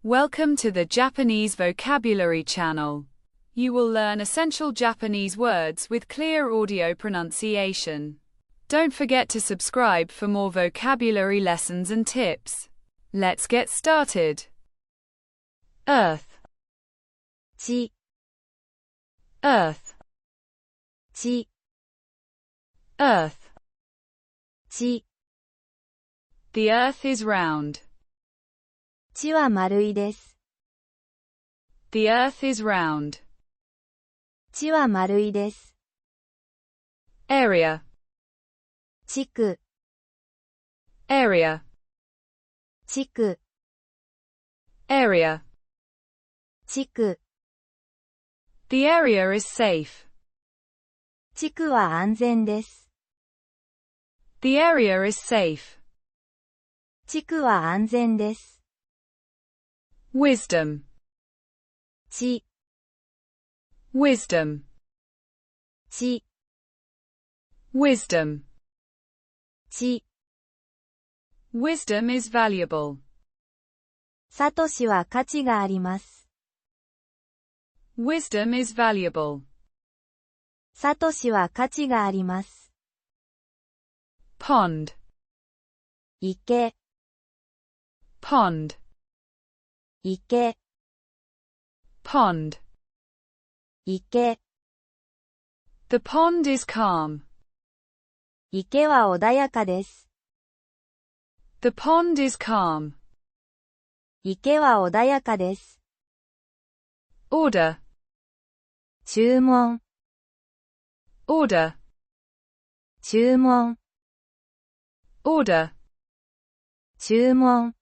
Welcome to the Japanese Vocabulary Channel. You will learn essential Japanese words with clear audio pronunciation. Don't forget to subscribe for more vocabulary lessons and tips. Let's get started. Earth, 地、 earth, 地、 earth. 地、 The earth is round. 地は丸いです。The earth is round. 地は丸いです。Area, 地区、 area, 地区、 area. 地区、 The area is safe. 地区は安全です。The area is safe. 地区は安全です。Wisdom, 知、 wisdom, 知、 wisdom. 知。Wisdom is valuable. サトシは価値があります。Wisdom is valuable. サトシは価値があります。Pond, 池、 pond, 池、 pond. 池、 The pond is calm. 池は穏やかです。The pond is calm. 池は穏やかです。Order, 注文、 order, 注文、 order. 注文、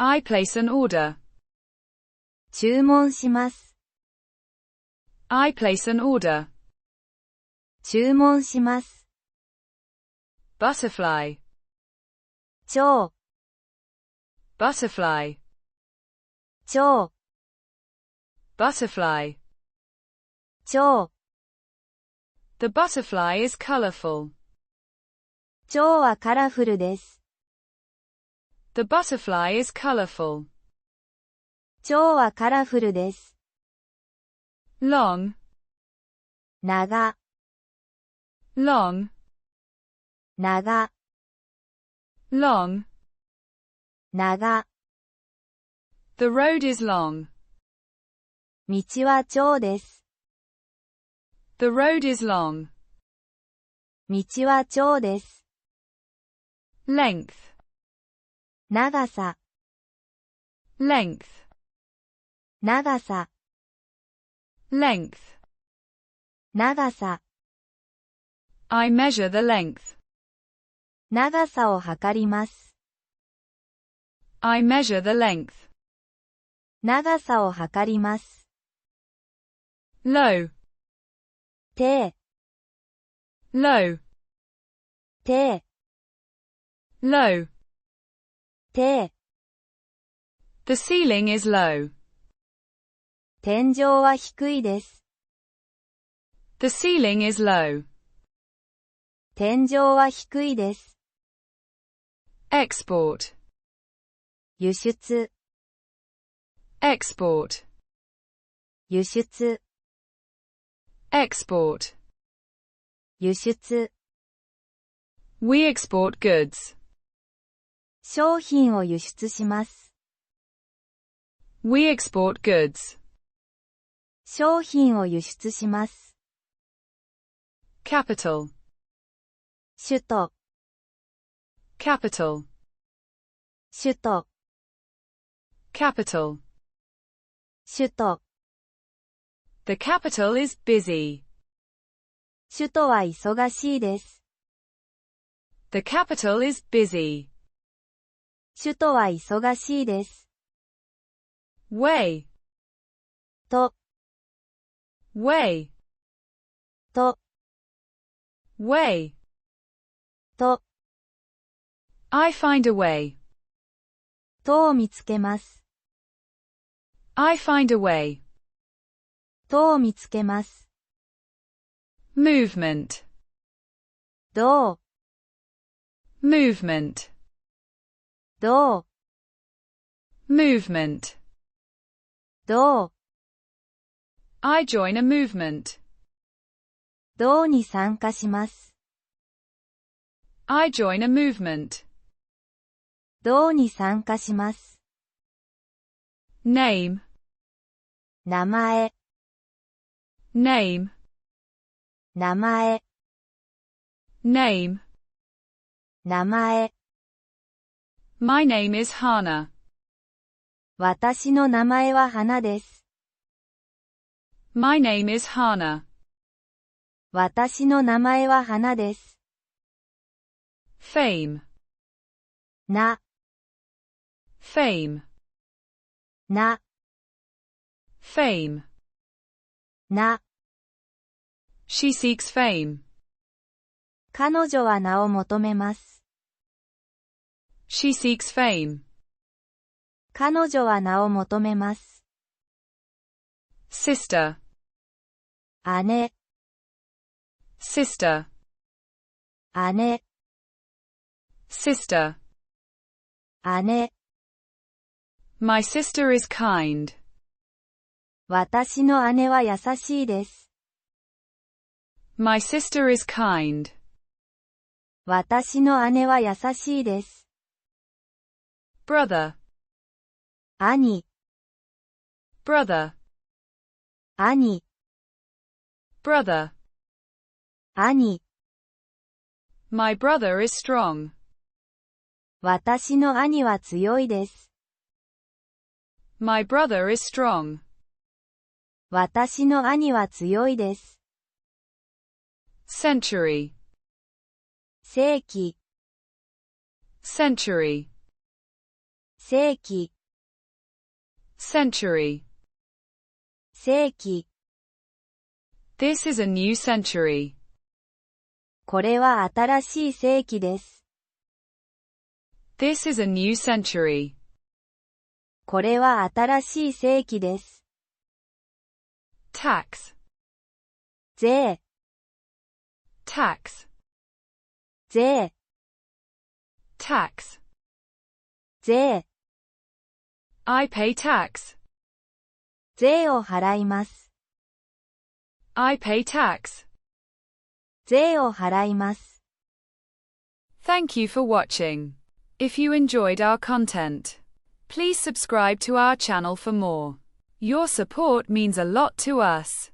I place an order. 注文します。I place an order. 注文します。Butterfly, 蝶、 butterfly, 蝶、 butterfly. 蝶、 The butterfly is colorful. 蝶はカラフルです。The butterfly is colorful. 蝶はカラフルです。Long, 長、 long, 長、 long. 長、 The road is long. 道は長です。The road is long. 道は長です。Length, 長さ、 length, 長さ、 length. 長さ、 I measure the length. 長さを測ります。I measure the length. 長さを測ります。Low, 手、 low, 手、 low. 手、 The ceiling is low. 天井は低いです。The ceiling is low. 天井は低いです。Export, 輸出、 export, 輸出、 export. 輸出。We export goods. 商品を輸出します。We export goods. 商品を輸出します。Capital, 首都、 capital, 首都、 capital. 首都。The capital is busy. 首都は忙しいです。The capital is busy. 首都は忙しいです。Way, と、 way, と、 way. と、 I find a way. とを見つけます。I find a way. とを見つけます。Movement, どう、 movement, どう、Movement. どう、I join a movement. どうに参加します。I join a movement. どうに参加します。Name. 名前、Name. 名前、Name. 名前。My name is Hana. 私の名前は花です。My name is Hana. 私の名前は花です。Fame. な、Fame. な、Fame. な。She seeks fame. 彼女は名を求めます。She seeks fame. 彼女は名を求めます。Sister. 姉、Sister. 姉、Sister. 姉。My sister is kind. 私の姉は優しいです。My sister is kind. 私の姉は優しいです。Brother. 兄、Brother. 兄、Brother. 兄。My brother is strong. 私の兄は強いです。My brother is strong. 私の兄は強いです。Century. 世紀、Century. 世紀、Century. 世紀。This is a new century. これは新しい世紀です。This is a new century. これは新しい世紀です。Tax. 税、Tax. 税、Tax. 税。I pay tax. 税を払います。I pay tax. 税を払います。Thank you for watching. If you enjoyed our content, please subscribe to our channel for more. Your support means a lot to us.